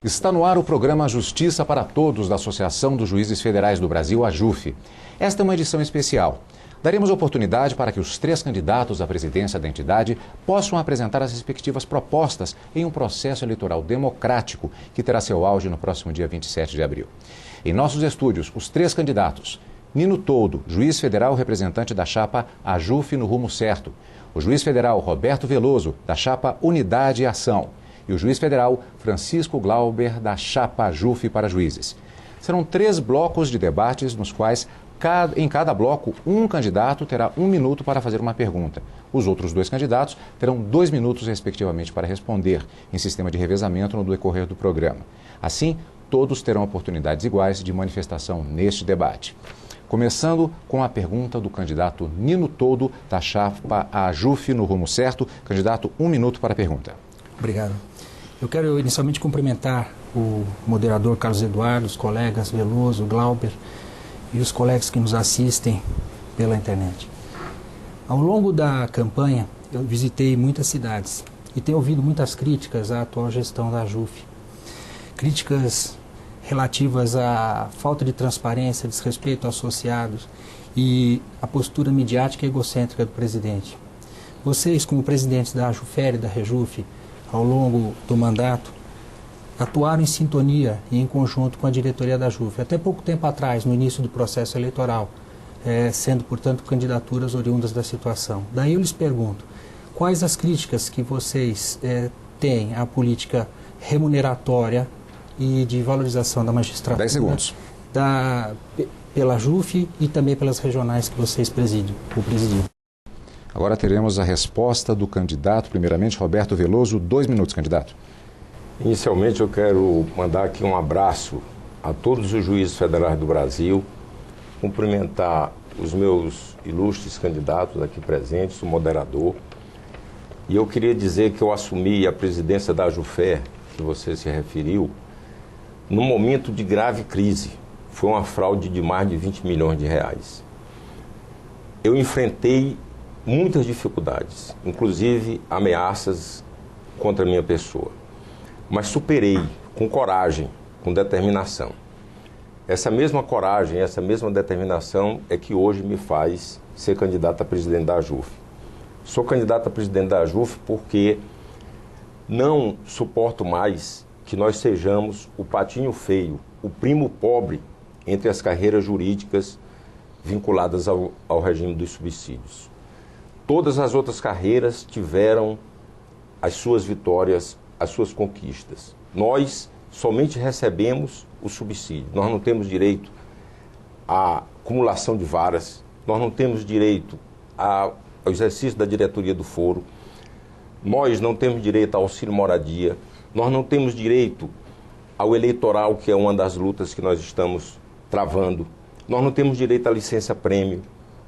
Está no ar o programa Justiça para Todos da Associação dos Juízes Federais do Brasil, AJUF. Esta é uma edição especial. Daremos oportunidade para que os 3 candidatos à presidência da entidade possam apresentar as respectivas propostas em um processo eleitoral democrático que terá seu auge no próximo dia 27 de abril. Em nossos estúdios, os 3 candidatos. Nino Toldo, juiz federal representante da chapa AJUF no Rumo Certo. O juiz federal Roberto Veloso, da chapa Unidade e Ação. E o juiz federal Francisco Glauber, da chapa AJUF para juízes. Serão 3 blocos de debates nos quais, em cada bloco, um candidato terá 1 minuto para fazer uma pergunta. Os outros 2 candidatos terão 2 minutos, respectivamente, para responder, em sistema de revezamento no decorrer do programa. Assim, todos terão oportunidades iguais de manifestação neste debate. Começando com a pergunta do candidato Nino Toldo, da chapa AJUF no Rumo Certo. Candidato, 1 minuto para a pergunta. Obrigado. Eu quero inicialmente cumprimentar o moderador Carlos Eduardo, os colegas Veloso, Glauber e os colegas que nos assistem pela internet. Ao longo da campanha, eu visitei muitas cidades e tenho ouvido muitas críticas à atual gestão da AJUF. Críticas relativas à falta de transparência, desrespeito aos associados e à postura midiática e egocêntrica do presidente. Vocês, como presidentes da AJUFER e da REJUF, ao longo do mandato, atuaram em sintonia e em conjunto com a diretoria da AJUF. Até pouco tempo atrás, no início do processo eleitoral, sendo, portanto, candidaturas oriundas da situação. Daí eu lhes pergunto, quais as críticas que vocês têm à política remuneratória e de valorização da magistratura 10 segundos. Pela AJUF e também pelas regionais que vocês presidiam? Agora teremos a resposta do candidato, primeiramente, Roberto Veloso. 2 minutos, candidato. Inicialmente, eu quero mandar aqui um abraço a todos os juízes federais do Brasil, cumprimentar os meus ilustres candidatos aqui presentes, o moderador. E eu queria dizer que eu assumi a presidência da AJUFER, que você se referiu, num momento de grave crise. Foi uma fraude de mais de 20 milhões de reais. Eu enfrentei muitas dificuldades, inclusive ameaças contra a minha pessoa. Mas superei com coragem, com determinação. Essa mesma coragem, essa mesma determinação é que hoje me faz ser candidato a presidente da AJUF. Sou candidato a presidente da AJUF porque não suporto mais que nós sejamos o patinho feio, o primo pobre entre as carreiras jurídicas vinculadas ao regime dos subsídios. Todas as outras carreiras tiveram as suas vitórias, as suas conquistas. Nós somente recebemos o subsídio. Nós não temos direito à acumulação de varas, nós não temos direito ao exercício da diretoria do foro, nós não temos direito ao auxílio moradia, nós não temos direito ao eleitoral, que é uma das lutas que nós estamos travando, nós não temos direito à licença-prêmio,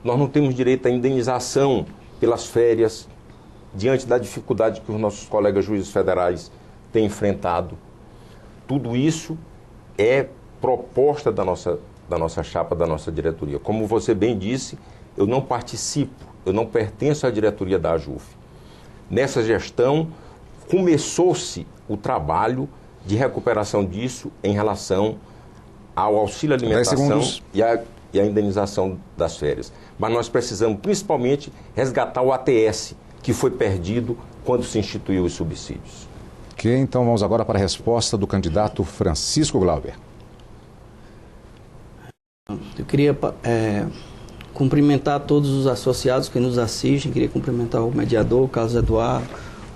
nós não temos direito à indenização pelas férias, diante da dificuldade que os nossos colegas juízes federais têm enfrentado. Tudo isso é proposta da nossa chapa, da nossa diretoria. Como você bem disse, eu não participo, eu não pertenço à diretoria da AJUF. Nessa gestão, começou-se o trabalho de recuperação disso em relação ao auxílio alimentação e a indenização das férias. Mas nós precisamos, principalmente, resgatar o ATS, que foi perdido quando se instituiu os subsídios. Ok, então vamos agora para a resposta do candidato Francisco Glauber. Eu queria cumprimentar todos os associados que nos assistem, queria cumprimentar o mediador, Carlos Eduardo,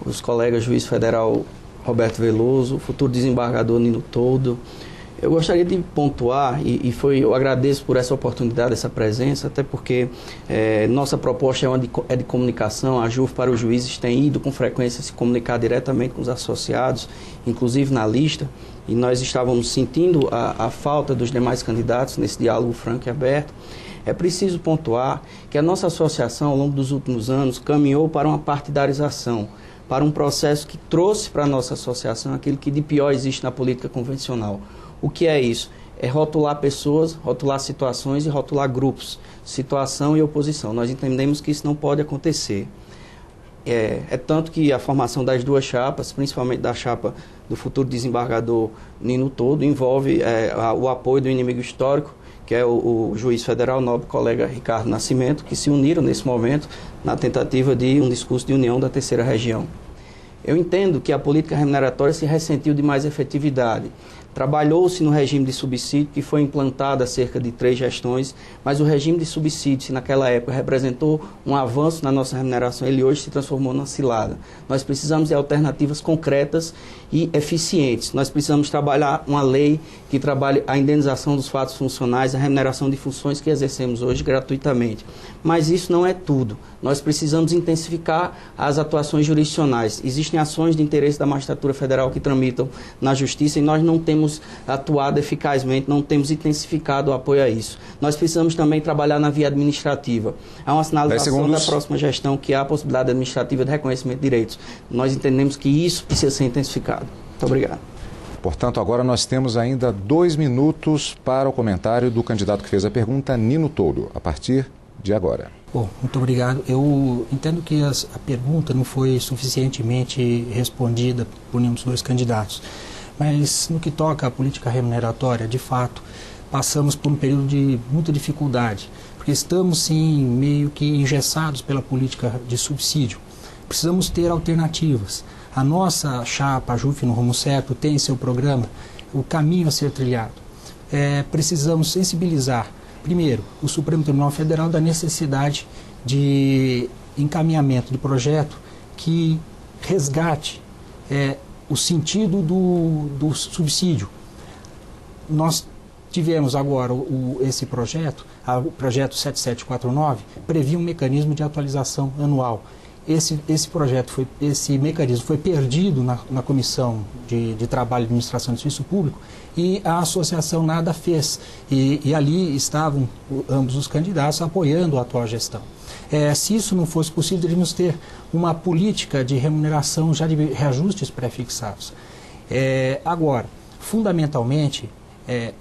os colegas juiz federal Roberto Veloso, o futuro desembargador Nino Toldo. Eu gostaria de pontuar, eu agradeço por essa oportunidade, essa presença, até porque nossa proposta é de comunicação. A AJUF para os juízes tem ido com frequência se comunicar diretamente com os associados, inclusive na lista, e nós estávamos sentindo a falta dos demais candidatos nesse diálogo franco e aberto. É preciso pontuar que a nossa associação, ao longo dos últimos anos, caminhou para uma partidarização, para um processo que trouxe para a nossa associação aquilo que de pior existe na política convencional. O que é isso? É rotular pessoas, rotular situações e rotular grupos, situação e oposição. Nós entendemos que isso não pode acontecer. É tanto que a formação das duas chapas, principalmente da chapa do futuro desembargador Nino Toldo, envolve o apoio do inimigo histórico, que é o juiz federal nobre colega Ricardo Nascimento, que se uniram nesse momento na tentativa de um discurso de união da terceira região. Eu entendo que a política remuneratória se ressentiu de mais efetividade. Trabalhou-se no regime de subsídio, que foi implantado há cerca de 3 gestões, mas o regime de subsídio, se naquela época representou um avanço na nossa remuneração, ele hoje se transformou numa cilada. Nós precisamos de alternativas concretas e eficientes. Nós precisamos trabalhar uma lei que trabalhe a indenização dos fatos funcionais, a remuneração de funções que exercemos hoje gratuitamente. Mas isso não é tudo. Nós precisamos intensificar as atuações jurisdicionais. Existem ações de interesse da magistratura federal que tramitam na justiça e nós não temos atuado eficazmente, não temos intensificado o apoio a isso. Nós precisamos também trabalhar na via administrativa. Há uma sinalização da próxima gestão que há a possibilidade administrativa de reconhecimento de direitos. Nós entendemos que isso precisa ser intensificado. Muito obrigado. Portanto, agora nós temos ainda 2 minutos para o comentário do candidato que fez a pergunta, Nino Toldo, a partir de agora. Bom, muito obrigado. Eu entendo que a pergunta não foi suficientemente respondida por nenhum dos 2 candidatos. Mas no que toca à política remuneratória, de fato, passamos por um período de muita dificuldade, porque estamos, sim, meio que engessados pela política de subsídio. Precisamos ter alternativas. A nossa chapa, a JUF no Rumo Certo, tem em seu programa o caminho a ser trilhado. Precisamos sensibilizar, primeiro, o Supremo Tribunal Federal da necessidade de encaminhamento de projeto que resgate o sentido do subsídio. Nós tivemos agora esse projeto, o projeto 7749, previa um mecanismo de atualização anual. Esse mecanismo foi perdido na Comissão de Trabalho e Administração do Serviço Público e a associação nada fez. E ali estavam ambos os candidatos apoiando a atual gestão. Se isso não fosse possível, deveríamos ter uma política de remuneração já de reajustes pré-fixados. Agora, fundamentalmente,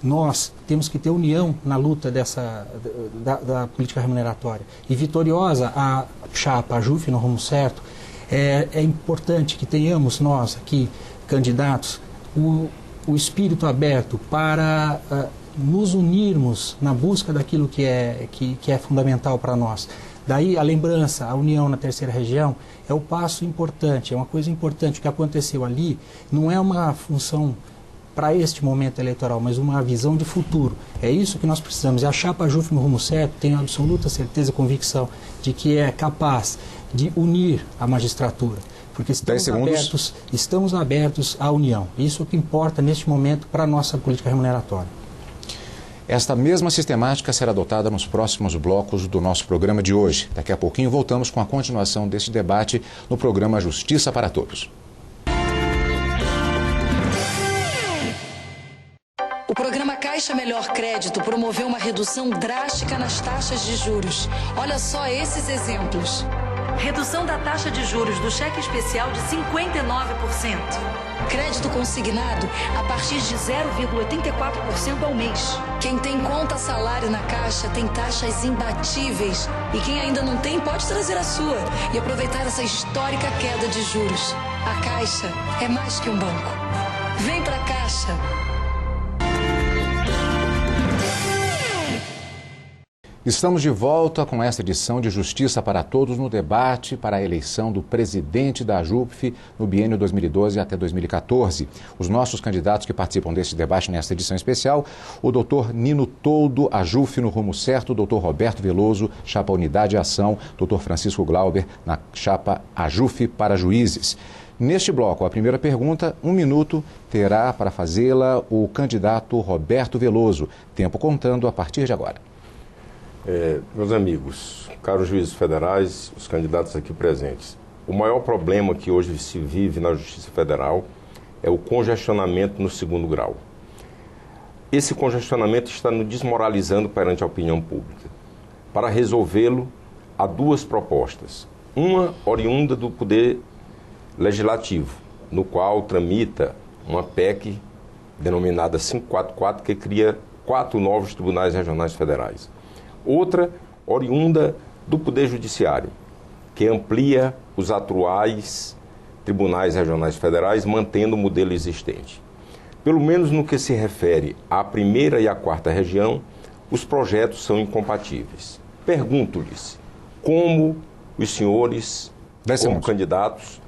nós temos que ter união na luta da política remuneratória. E vitoriosa a chapa, a JUF no Rumo Certo, é importante que tenhamos nós aqui, candidatos, o espírito aberto para nos unirmos na busca daquilo que é fundamental para nós. Daí a lembrança, a união na terceira região é o passo importante, é uma coisa importante. O que aconteceu ali não é uma função para este momento eleitoral, mas uma visão de futuro. É isso que nós precisamos. E a chapa JUF no Rumo Certo, tenho absoluta certeza e convicção de que é capaz de unir a magistratura, porque estamos abertos à união. Isso é o que importa neste momento para a nossa política remuneratória. Esta mesma sistemática será adotada nos próximos blocos do nosso programa de hoje. Daqui a pouquinho voltamos com a continuação deste debate no programa Justiça para Todos. O programa Caixa Melhor Crédito promoveu uma redução drástica nas taxas de juros. Olha só esses exemplos. Redução da taxa de juros do cheque especial de 59%. Crédito consignado a partir de 0,84% ao mês. Quem tem conta salário na Caixa tem taxas imbatíveis. E quem ainda não tem pode trazer a sua e aproveitar essa histórica queda de juros. A Caixa é mais que um banco. Vem pra Caixa. Estamos de volta com esta edição de Justiça para Todos no debate para a eleição do presidente da JUF no biênio 2012 até 2014. Os nossos candidatos que participam deste debate nesta edição especial, o doutor Nino Toldo, a JUF no Rumo Certo, o doutor Roberto Veloso, chapa Unidade e Ação, doutor Francisco Glauber, na chapa a JUF para Juízes. Neste bloco, a primeira pergunta, 1 minuto, terá para fazê-la o candidato Roberto Veloso. Tempo contando a partir de agora. Meus amigos, caros juízes federais, os candidatos aqui presentes, o maior problema que hoje se vive na Justiça Federal é o congestionamento no 2º grau. Esse congestionamento está nos desmoralizando perante a opinião pública. Para resolvê-lo, há 2 propostas. Uma oriunda do Poder Legislativo, no qual tramita uma PEC denominada 544, que cria 4 novos tribunais regionais federais. Outra, oriunda do Poder Judiciário, que amplia os atuais tribunais regionais federais, mantendo o modelo existente. Pelo menos no que se refere à primeira e à quarta região, os projetos são incompatíveis. Pergunto-lhes como os senhores, como candidatos,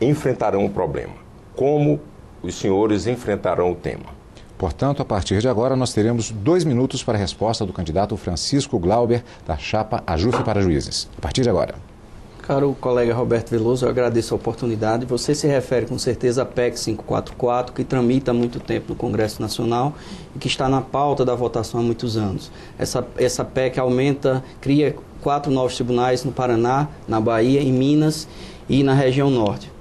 enfrentarão o problema. Como os senhores enfrentarão o tema. Portanto, a partir de agora, nós teremos 2 minutos para a resposta do candidato Francisco Glauber, da chapa AJUF para Juízes. A partir de agora. Caro colega Roberto Veloso, eu agradeço a oportunidade. Você se refere com certeza à PEC 544, que tramita há muito tempo no Congresso Nacional e que está na pauta da votação há muitos anos. Essa PEC cria 4 novos tribunais no Paraná, na Bahia, em Minas e na região norte.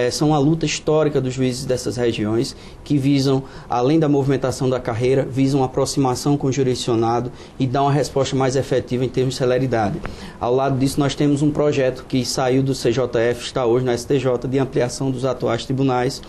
São a luta histórica dos juízes dessas regiões que visam, além da movimentação da carreira, visam a aproximação com o jurisdicionado e dar uma resposta mais efetiva em termos de celeridade. Ao lado disso, nós temos um projeto que saiu do CJF, está hoje na STJ, de ampliação dos atuais tribunais,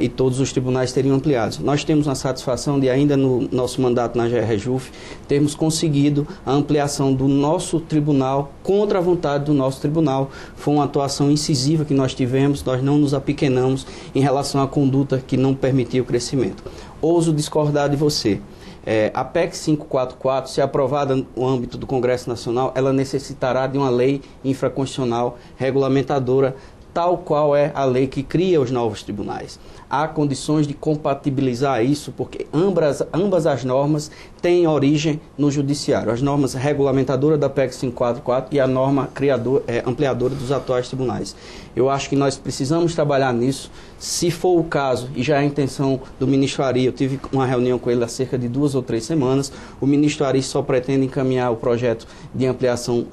e todos os tribunais seriam ampliados. Nós temos a satisfação de, ainda no nosso mandato na GRJUF, termos conseguido a ampliação do nosso tribunal contra a vontade do nosso tribunal. Foi uma atuação incisiva que nós tivemos, nós não nos apequenamos em relação à conduta que não permitia o crescimento. Ouso discordar de você. A PEC 544, se aprovada no âmbito do Congresso Nacional, ela necessitará de uma lei infraconstitucional regulamentadora, tal qual é a lei que cria os novos tribunais. Há condições de compatibilizar isso, porque ambas as normas têm origem no judiciário. As normas regulamentadoras da PEC 544 e a norma ampliadora dos atuais tribunais. Eu acho que nós precisamos trabalhar nisso. Se for o caso, e já é a intenção do ministro Ari, eu tive uma reunião com ele há cerca de 2 ou 3 semanas, o ministro Ari só pretende encaminhar o projeto de ampliação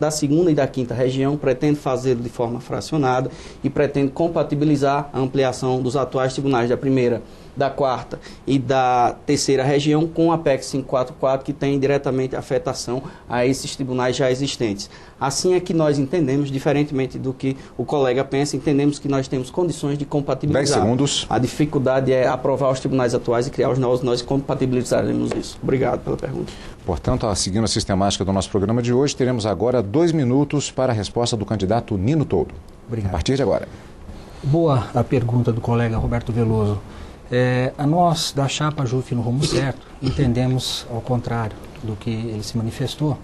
da segunda e da quinta região, pretende fazê-lo de forma fracionada e pretende compatibilizar a ampliação dos atuais tribunais da primeira, da quarta e da terceira região com a PEC 544, que tem diretamente afetação a esses tribunais já existentes. Assim é que nós entendemos, diferentemente do que o colega pensa, entendemos que nós temos condições de compatibilizar. 10 segundos. A dificuldade é aprovar os tribunais atuais e criar os novos, nós compatibilizaremos isso. Obrigado pela pergunta. Portanto, seguindo a sistemática do nosso programa de hoje, teremos agora 2 minutos para a resposta do candidato Nino Touro. Obrigado. A partir de agora. Boa a pergunta do colega Roberto Veloso. Nós, da chapa AJUF no Rumo Certo, entendemos, ao contrário do que ele se manifestou,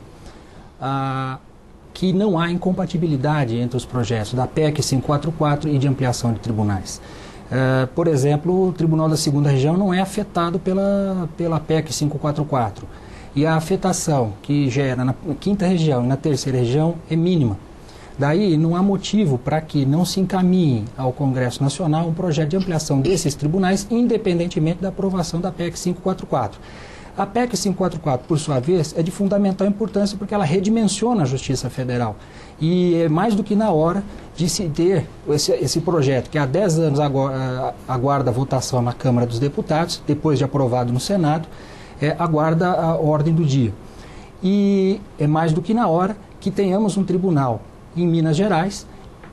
que não há incompatibilidade entre os projetos da PEC 544 e de ampliação de tribunais. Por exemplo, o Tribunal da Segunda Região não é afetado pela PEC 544. E a afetação que gera na quinta região e na terceira região é mínima. Daí não há motivo para que não se encaminhe ao Congresso Nacional um projeto de ampliação desses tribunais, independentemente da aprovação da PEC 544. A PEC 544, por sua vez, é de fundamental importância porque ela redimensiona a Justiça Federal. E é mais do que na hora de se ter esse projeto, que há 10 anos aguarda a votação na Câmara dos Deputados, depois de aprovado no Senado, aguarda a ordem do dia. E é mais do que na hora que tenhamos um tribunal em Minas Gerais,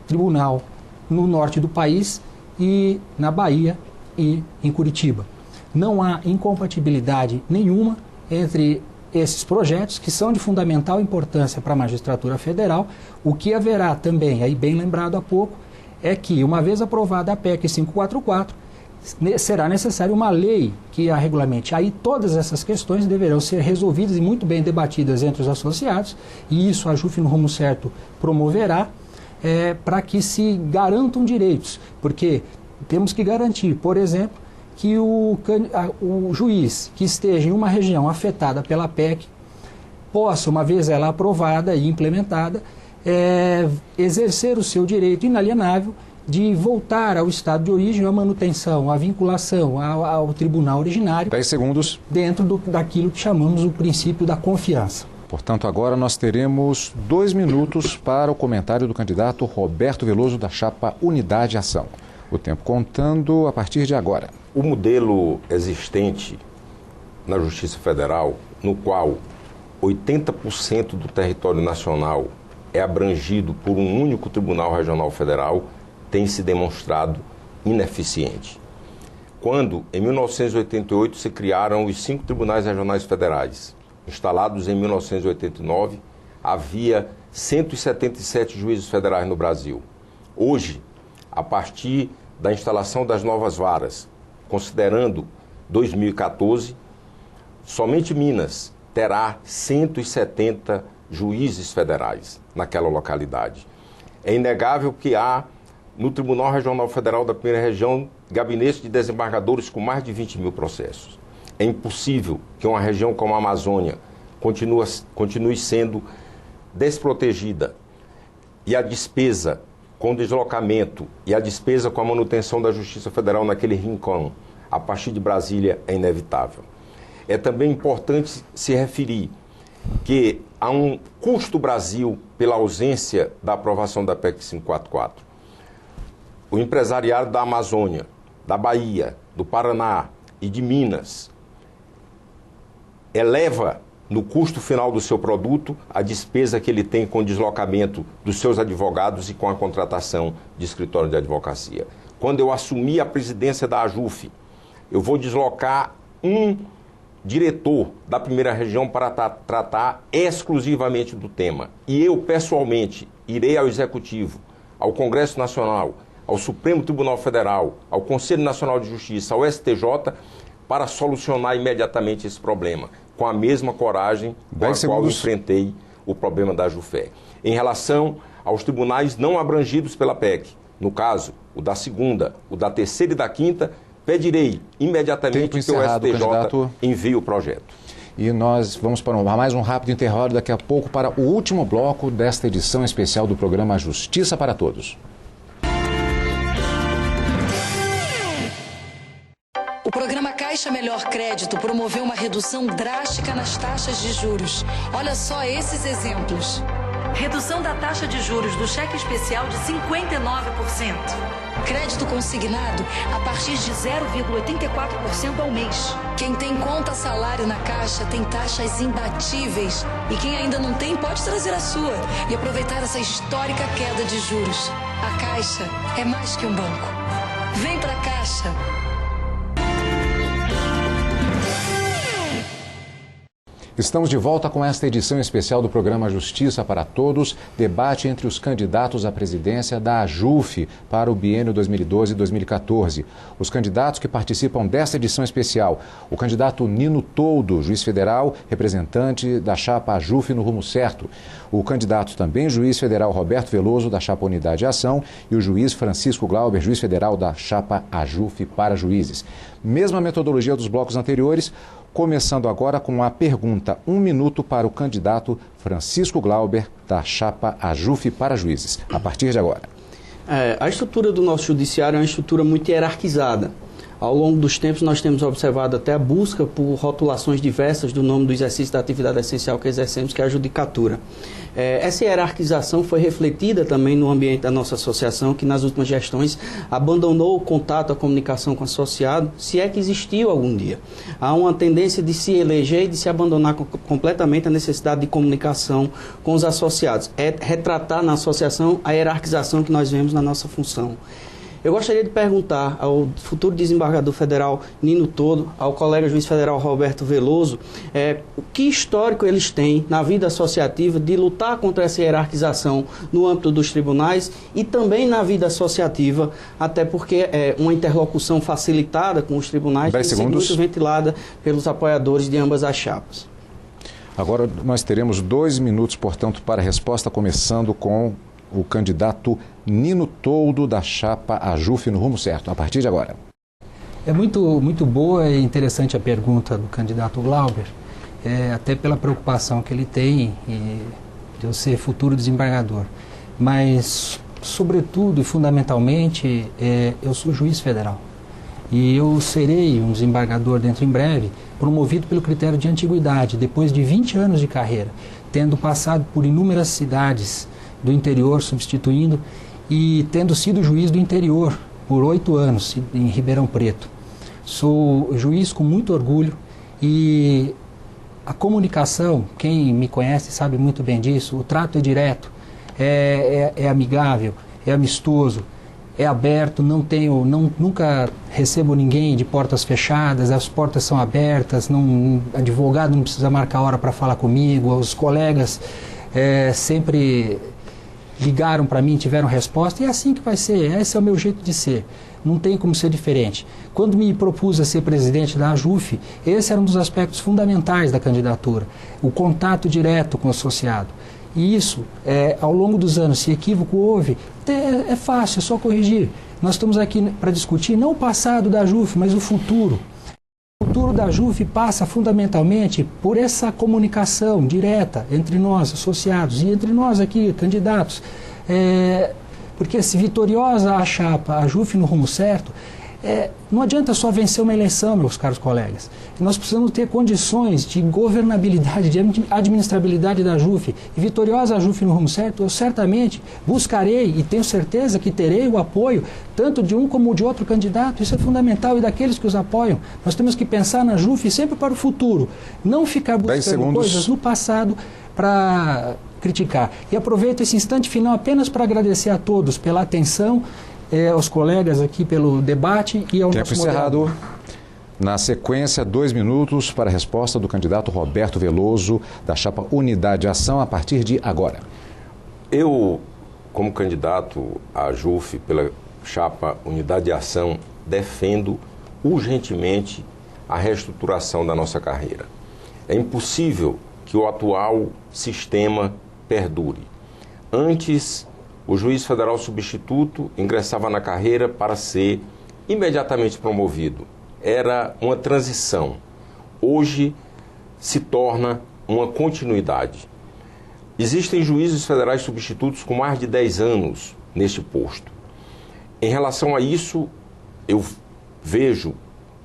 tribunal no norte do país e na Bahia e em Curitiba. Não há incompatibilidade nenhuma entre esses projetos, que são de fundamental importância para a magistratura federal. O que haverá também, aí bem lembrado há pouco, é que, uma vez aprovada a PEC 544, será necessária uma lei que a regulamente. Aí todas essas questões deverão ser resolvidas e muito bem debatidas entre os associados, e isso a AJUF no Rumo Certo promoverá, para que se garantam direitos, porque temos que garantir, por exemplo, que o juiz que esteja em uma região afetada pela PEC possa, uma vez ela aprovada e implementada, exercer o seu direito inalienável de voltar ao estado de origem, à manutenção, à vinculação ao tribunal originário. 10 segundos. Dentro daquilo que chamamos o princípio da confiança. Portanto, agora nós teremos 2 minutos para o comentário do candidato Roberto Veloso, da chapa Unidade e Ação. O tempo contando a partir de agora. O modelo existente na Justiça Federal, no qual 80% do território nacional é abrangido por um único Tribunal Regional Federal, tem se demonstrado ineficiente. Quando, em 1988, se criaram os 5 Tribunais Regionais Federais, instalados em 1989, havia 177 juízes federais no Brasil. Hoje, a partir da instalação das novas varas, considerando 2014, somente Minas terá 170 juízes federais naquela localidade. É inegável que há, no Tribunal Regional Federal da Primeira Região, gabinetes de desembargadores com mais de 20 mil processos. É impossível que uma região como a Amazônia continue sendo desprotegida e a despesa com deslocamento e a despesa com a manutenção da Justiça Federal naquele rincão, a partir de Brasília, é inevitável. É também importante se referir que há um custo Brasil pela ausência da aprovação da PEC 544. O empresariado da Amazônia, da Bahia, do Paraná e de Minas eleva no custo final do seu produto a despesa que ele tem com o deslocamento dos seus advogados e com a contratação de escritório de advocacia. Quando eu assumi a presidência da AJUF, eu vou deslocar um diretor da primeira região para tratar exclusivamente do tema. E eu, pessoalmente, irei ao Executivo, ao Congresso Nacional, ao Supremo Tribunal Federal, ao Conselho Nacional de Justiça, ao STJ, para solucionar imediatamente esse problema, com a mesma coragem com a qual eu enfrentei o problema da Jufé. Em relação aos tribunais não abrangidos pela PEC, no caso, o da segunda, o da terceira e da quinta, pedirei imediatamente que o STJ envie o projeto. E nós vamos para mais um rápido intervalo daqui a pouco para o último bloco desta edição especial do programa Justiça para Todos. O programa Caixa Melhor Crédito promoveu uma redução drástica nas taxas de juros. Olha só esses exemplos. Redução da taxa de juros do cheque especial de 59%. Crédito consignado a partir de 0,84% ao mês. Quem tem conta salário na Caixa tem taxas imbatíveis. E quem ainda não tem pode trazer a sua e aproveitar essa histórica queda de juros. A Caixa é mais que um banco. Vem pra Caixa. Estamos de volta com esta edição especial do programa Justiça para Todos, debate entre os candidatos à presidência da AJUF para o biênio 2012-2014. Os candidatos que participam desta edição especial, o candidato Nino Toldo, juiz federal, representante da chapa AJUF no Rumo Certo, o candidato também juiz federal Roberto Veloso, da chapa Unidade e Ação, e o juiz Francisco Glauber, juiz federal da chapa AJUF para juízes. Mesma metodologia dos blocos anteriores, começando agora com a pergunta, 1 minuto para o candidato Francisco Glauber, da chapa AJUF para juízes. A partir de agora. A estrutura do nosso judiciário é uma estrutura muito hierarquizada. Ao longo dos tempos, nós temos observado até a busca por rotulações diversas do nome do exercício da atividade essencial que exercemos, que é a judicatura. Essa hierarquização foi refletida também no ambiente da nossa associação, que nas últimas gestões abandonou o contato, a comunicação com o associado, se é que existiu algum dia. Há uma tendência de se eleger e de se abandonar completamente a necessidade de comunicação com os associados. É retratar na associação a hierarquização que nós vemos na nossa função. Eu gostaria de perguntar ao futuro desembargador federal Nino Toldo, ao colega juiz federal Roberto Veloso, que histórico eles têm na vida associativa de lutar contra essa hierarquização no âmbito dos tribunais e também na vida associativa, até porque é uma interlocução facilitada com os tribunais tem sido muito ventilada pelos apoiadores de ambas as chapas. Agora nós teremos 2 minutos, portanto, para a resposta, começando com o candidato Nino Toldo, da chapa AJUF no Rumo Certo. A partir de agora. É muito boa e interessante a pergunta do candidato Glauber, até pela preocupação que ele tem de eu ser futuro desembargador. Mas, sobretudo e fundamentalmente, eu sou juiz federal. E eu serei um desembargador dentro em breve, promovido pelo critério de antiguidade, depois de 20 anos de carreira, tendo passado por inúmeras cidades do interior, substituindo, e tendo sido juiz do interior por 8 anos, em Ribeirão Preto. Sou juiz com muito orgulho e a comunicação, quem me conhece sabe muito bem disso, o trato é direto, é amigável, é amistoso, é aberto, nunca recebo ninguém de portas fechadas, as portas são abertas, advogado não precisa marcar hora para falar comigo, os colegas sempre ligaram para mim, tiveram resposta, e é assim que vai ser, esse é o meu jeito de ser. Não tem como ser diferente. Quando me propus a ser presidente da AJUF, esse era um dos aspectos fundamentais da candidatura, o contato direto com o associado. E isso, ao longo dos anos, se equívoco houve, é fácil, é só corrigir. Nós estamos aqui para discutir não o passado da AJUF, mas o futuro. O futuro da AJUF passa fundamentalmente por essa comunicação direta entre nós, associados, e entre nós aqui, candidatos. Porque se vitoriosa a chapa, a AJUF no rumo certo, não adianta só vencer uma eleição, meus caros colegas. Nós precisamos ter condições de governabilidade, de administrabilidade da AJUF. E vitoriosa a AJUF no rumo certo, eu certamente buscarei e tenho certeza que terei o apoio tanto de um como de outro candidato. Isso é fundamental, e daqueles que os apoiam. Nós temos que pensar na AJUF sempre para o futuro, não ficar buscando coisas no passado para criticar. E aproveito esse instante final apenas para agradecer a todos pela atenção, aos colegas aqui pelo debate e ao nosso moderador. Tempo encerrado. Na sequência, 2 minutos para a resposta do candidato Roberto Veloso, da chapa Unidade e Ação, a partir de agora. Eu, como candidato à AJUF pela chapa Unidade e Ação, defendo urgentemente a reestruturação da nossa carreira. É impossível que o atual sistema perdure. Antes, o juiz federal substituto ingressava na carreira para ser imediatamente promovido. Era uma transição. Hoje se torna uma continuidade. Existem juízes federais substitutos com mais de 10 anos neste posto. Em relação a isso, eu vejo,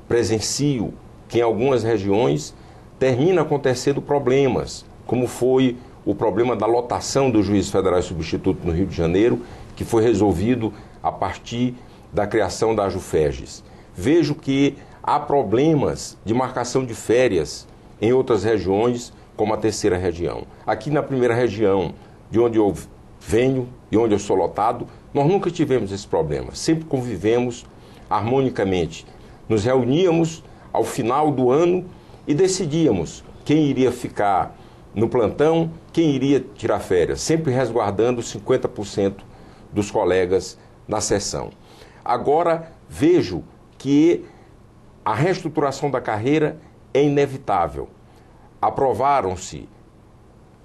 presencio que em algumas regiões termina acontecendo problemas, como foi o problema da lotação do juiz federal substituto no Rio de Janeiro, que foi resolvido a partir da criação da AJUFERGES. Vejo que há problemas de marcação de férias em outras regiões, como a 3ª região. Aqui na 1ª região, de onde eu venho e onde eu sou lotado, nós nunca tivemos esse problema. Sempre convivemos harmonicamente. Nos reuníamos ao final do ano e decidíamos quem iria ficar no plantão, quem iria tirar férias, sempre resguardando 50% dos colegas na sessão. Agora, vejo que a reestruturação da carreira é inevitável. Aprovaram-se,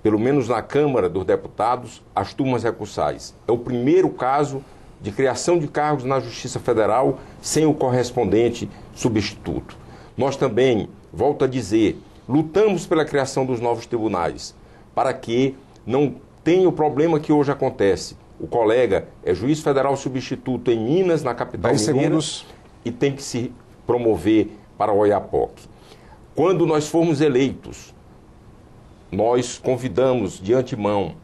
pelo menos na Câmara dos Deputados, as turmas recursais. É o primeiro caso de criação de cargos na Justiça Federal sem o correspondente substituto. Nós também, volto a dizer, lutamos pela criação dos novos tribunais, para que não tenha o problema que hoje acontece. O colega é juiz federal substituto em Minas, na capital mineira, e tem que se promover para Oiapoque. Quando nós formos eleitos, nós convidamos de antemão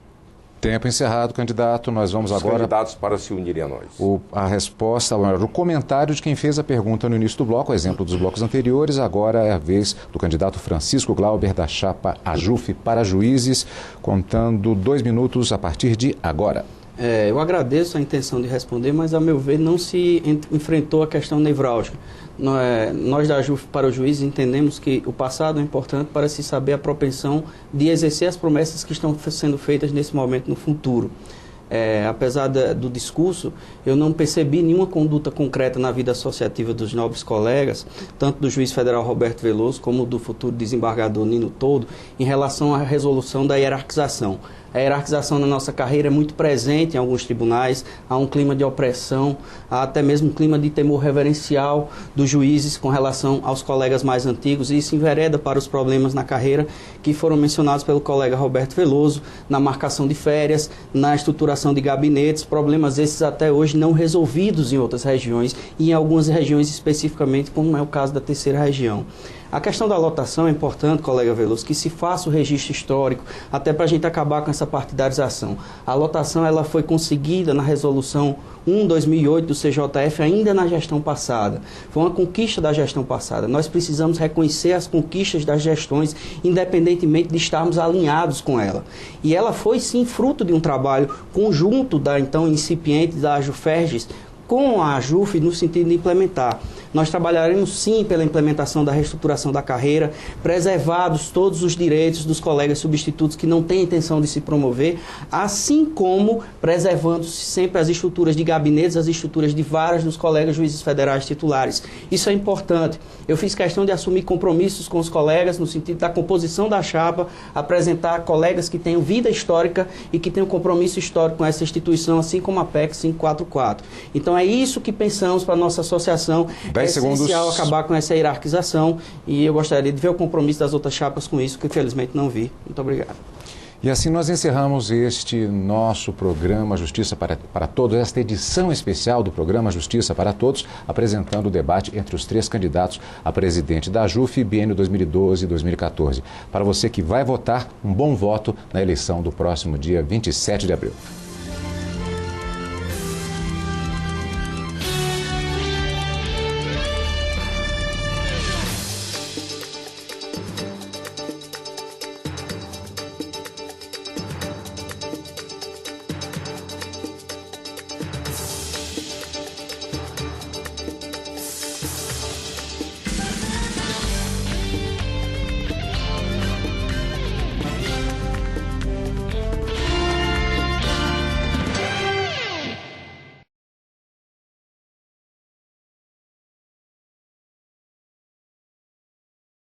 Tempo encerrado, candidato. Nós vamos agora... Os candidatos para se unirem a nós. A resposta, o comentário de quem fez a pergunta no início do bloco, exemplo dos blocos anteriores. Agora é a vez do candidato Francisco Glauber, da chapa AJUF para Juízes, contando 2 minutos a partir de agora. Eu agradeço a intenção de responder, mas, a meu ver, não se enfrentou a questão nevrálgica. Nós da AJUF para os juízes entendemos que o passado é importante para se saber a propensão de exercer as promessas que estão sendo feitas nesse momento no futuro. Apesar do discurso, eu não percebi nenhuma conduta concreta na vida associativa dos nobres colegas, tanto do juiz federal Roberto Veloso como do futuro desembargador Nino Toldo, em relação à resolução da hierarquização. A hierarquização na nossa carreira é muito presente em alguns tribunais, há um clima de opressão, há até mesmo um clima de temor reverencial dos juízes com relação aos colegas mais antigos, e isso envereda para os problemas na carreira que foram mencionados pelo colega Roberto Veloso, na marcação de férias, na estruturação de gabinetes, problemas esses até hoje não resolvidos em outras regiões e em algumas regiões especificamente, como é o caso da 3ª região. A questão da lotação é importante, colega Veloso, que se faça o registro histórico, até para a gente acabar com essa partidarização. A lotação ela foi conseguida na resolução 1/2008 do CJF ainda na gestão passada. Foi uma conquista da gestão passada. Nós precisamos reconhecer as conquistas das gestões, independentemente de estarmos alinhados com ela. E ela foi, sim, fruto de um trabalho conjunto da então incipiente da AJUFERGES com a AJUF no sentido de implementar. Nós trabalharemos sim pela implementação da reestruturação da carreira, preservados todos os direitos dos colegas substitutos que não têm intenção de se promover, assim como preservando-se sempre as estruturas de gabinetes, as estruturas de varas dos colegas juízes federais titulares. Isso é importante. Eu fiz questão de assumir compromissos com os colegas no sentido da composição da chapa, apresentar colegas que tenham vida histórica e que tenham compromisso histórico com essa instituição, assim como a PEC 544. Então é isso que pensamos para a nossa associação. É essencial acabar com essa hierarquização e eu gostaria de ver o compromisso das outras chapas com isso, que infelizmente não vi. Muito obrigado. E assim nós encerramos este nosso programa Justiça para Todos, esta edição especial do programa Justiça para Todos, apresentando o debate entre os 3 candidatos a presidente da AJUF, biênio 2012-2014. Para você que vai votar, um bom voto na eleição do próximo dia 27 de abril.